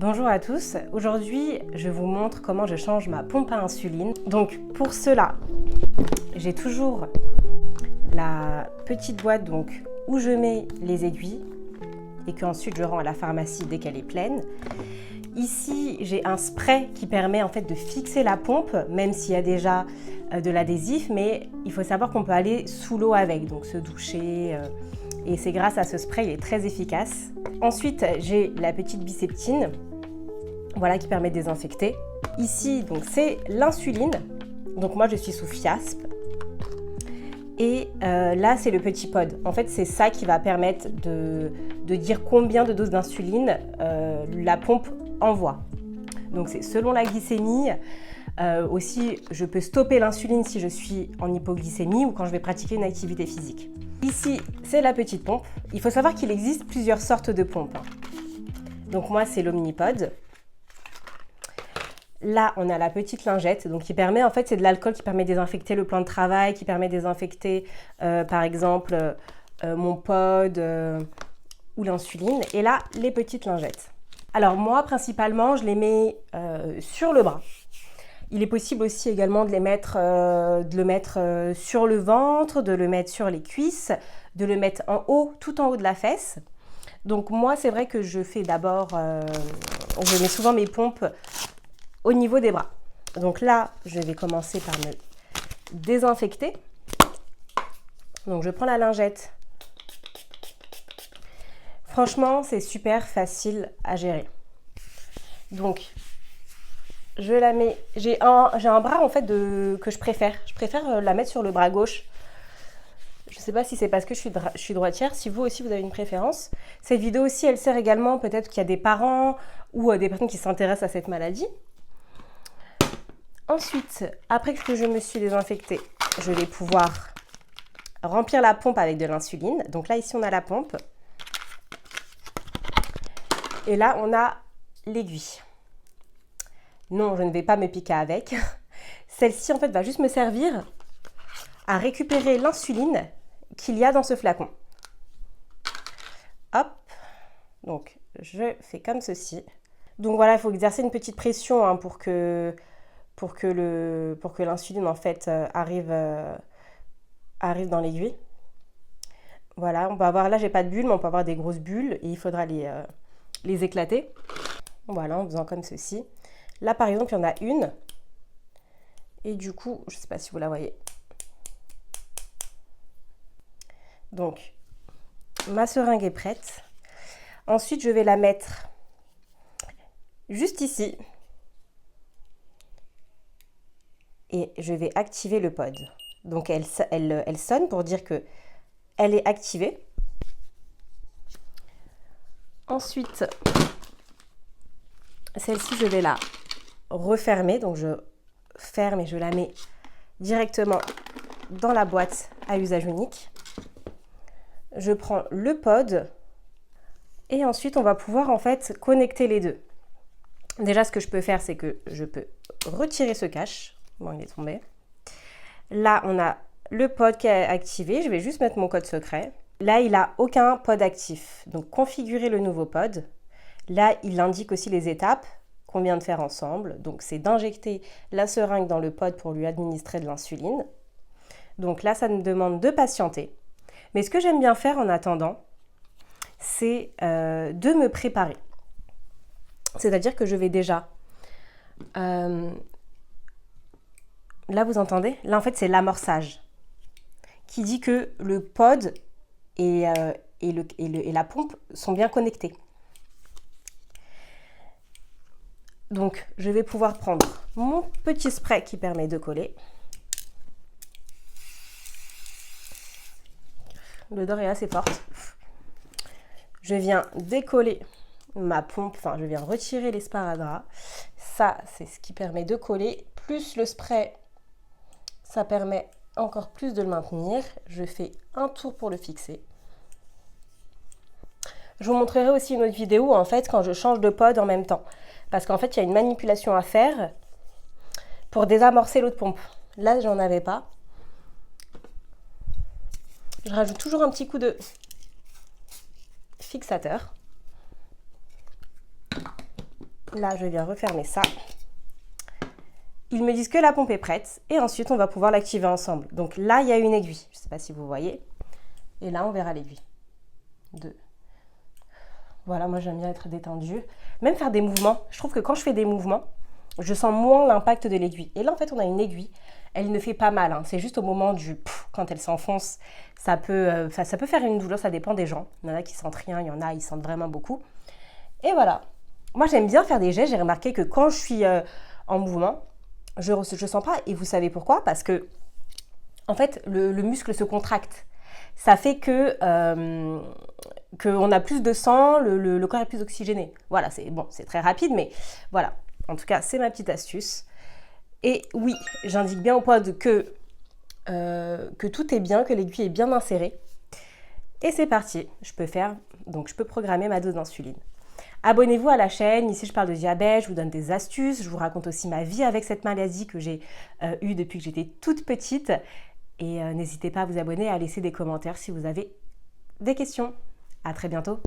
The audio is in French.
Bonjour à tous, aujourd'hui je vous montre comment je change ma pompe à insuline. Donc pour cela, j'ai toujours la petite boîte donc, où je mets les aiguilles et qu'ensuite je rends à la pharmacie dès qu'elle est pleine. Ici j'ai un spray qui permet en fait de fixer la pompe, même s'il y a déjà de l'adhésif, mais il faut savoir qu'on peut aller sous l'eau avec, donc se doucher. Et c'est grâce à ce spray, il est très efficace. Ensuite, j'ai la petite biceptine, voilà, qui permet de désinfecter. Ici, donc c'est l'insuline. Donc moi, je suis sous FIASP. Et là, c'est le petit pod. En fait, c'est ça qui va permettre de dire combien de doses d'insuline la pompe envoie. Donc c'est selon la glycémie. Aussi, je peux stopper l'insuline si je suis en hypoglycémie ou quand je vais pratiquer une activité physique. Ici, c'est la petite pompe. Il faut savoir qu'il existe plusieurs sortes de pompes. Donc moi, c'est l'Omnipod. Là, on a la petite lingette, donc qui permet, en fait, c'est de l'alcool qui permet de désinfecter le plan de travail, qui permet de désinfecter, par exemple, mon pod ou l'insuline. Et là, les petites lingettes. Alors moi, principalement, je les mets sur le bras. Il est possible aussi également de le mettre sur le ventre, de le mettre sur les cuisses, de le mettre en haut, tout en haut de la fesse. Donc moi, c'est vrai que je fais d'abord, je mets souvent mes pompes au niveau des bras. Donc là, je vais commencer par me désinfecter. Donc je prends la lingette. Franchement, c'est super facile à gérer. Donc, je la mets. J'ai un bras en fait que je préfère. Je préfère la mettre sur le bras gauche. Je ne sais pas si c'est parce que je suis droitière. Si vous aussi vous avez une préférence. Cette vidéo aussi, elle sert également peut-être qu'il y a des parents ou des personnes qui s'intéressent à cette maladie. Ensuite, après que je me suis désinfectée, je vais pouvoir remplir la pompe avec de l'insuline. Donc là, ici, on a la pompe. Et là, on a l'aiguille. Non, je ne vais pas me piquer avec. Celle-ci, en fait, va juste me servir à récupérer l'insuline qu'il y a dans ce flacon. Hop. Donc, je fais comme ceci. Donc voilà, il faut exercer une petite pression hein, pour que l'insuline, en fait, arrive dans l'aiguille. Voilà, on peut avoir, là, j'ai pas de bulles, mais on peut avoir des grosses bulles et il faudra les éclater. Voilà, en faisant comme ceci. Là, par exemple, il y en a une. Et du coup, je ne sais pas si vous la voyez. Donc, ma seringue est prête. Ensuite, je vais la mettre juste ici. Et je vais activer le pod. Donc, elle sonne pour dire qu'elle est activée. Ensuite, celle-ci, je vais la refermer. Donc, je ferme et je la mets directement dans la boîte à usage unique. Je prends le pod et ensuite on va pouvoir en fait connecter les deux. Déjà ce que je peux faire c'est que je peux retirer ce cache. Bon, il est tombé. Là on a le pod qui est activé, je vais juste mettre mon code secret. Là il n'a aucun pod actif, donc configurer le nouveau pod. Là il indique aussi les étapes qu'on vient de faire ensemble. Donc c'est d'injecter la seringue dans le pod pour lui administrer de l'insuline. Donc là ça me demande de patienter. Mais ce que j'aime bien faire en attendant, c'est de me préparer. C'est-à-dire que je vais déjà... là, vous entendez? Là, en fait, c'est l'amorçage qui dit que le pod et la pompe sont bien connectés. Donc, je vais pouvoir prendre mon petit spray qui permet de coller. L'odeur est assez forte. Je viens décoller ma pompe, enfin je viens retirer les sparadraps. Ça, c'est ce qui permet de coller. Plus le spray, ça permet encore plus de le maintenir. Je fais un tour pour le fixer. Je vous montrerai aussi une autre vidéo en fait quand je change de pod en même temps. Parce qu'en fait, il y a une manipulation à faire pour désamorcer l'autre pompe. Là, j'en avais pas. Je rajoute toujours un petit coup de fixateur. Là, je viens refermer ça. Ils me disent que la pompe est prête et ensuite, on va pouvoir l'activer ensemble. Donc là, il y a une aiguille. Je ne sais pas si vous voyez. Et là, on verra l'aiguille. 2. Voilà, moi, j'aime bien être détendue. Même faire des mouvements. Je trouve que quand je fais des mouvements, je sens moins l'impact de l'aiguille. Et là, en fait, on a une aiguille. Elle ne fait pas mal. Hein. C'est juste au moment quand elle s'enfonce, ça peut faire une douleur. Ça dépend des gens. Il y en a qui sentent rien, il y en a, ils sentent vraiment beaucoup. Et voilà. Moi, j'aime bien faire des gestes. J'ai remarqué que quand je suis en mouvement, je ne sens pas. Et vous savez pourquoi? Parce que, en fait, le muscle se contracte. Ça fait qu'on a plus de sang, le corps est plus oxygéné. Voilà, c'est très rapide, mais voilà. En tout cas, c'est ma petite astuce. Et oui, j'indique bien au point que tout est bien, que l'aiguille est bien insérée. Et c'est parti. Je peux programmer ma dose d'insuline. Abonnez-vous à la chaîne. Ici, je parle de diabète, je vous donne des astuces. Je vous raconte aussi ma vie avec cette maladie que j'ai eue depuis que j'étais toute petite. Et n'hésitez pas à vous abonner et à laisser des commentaires si vous avez des questions. À très bientôt.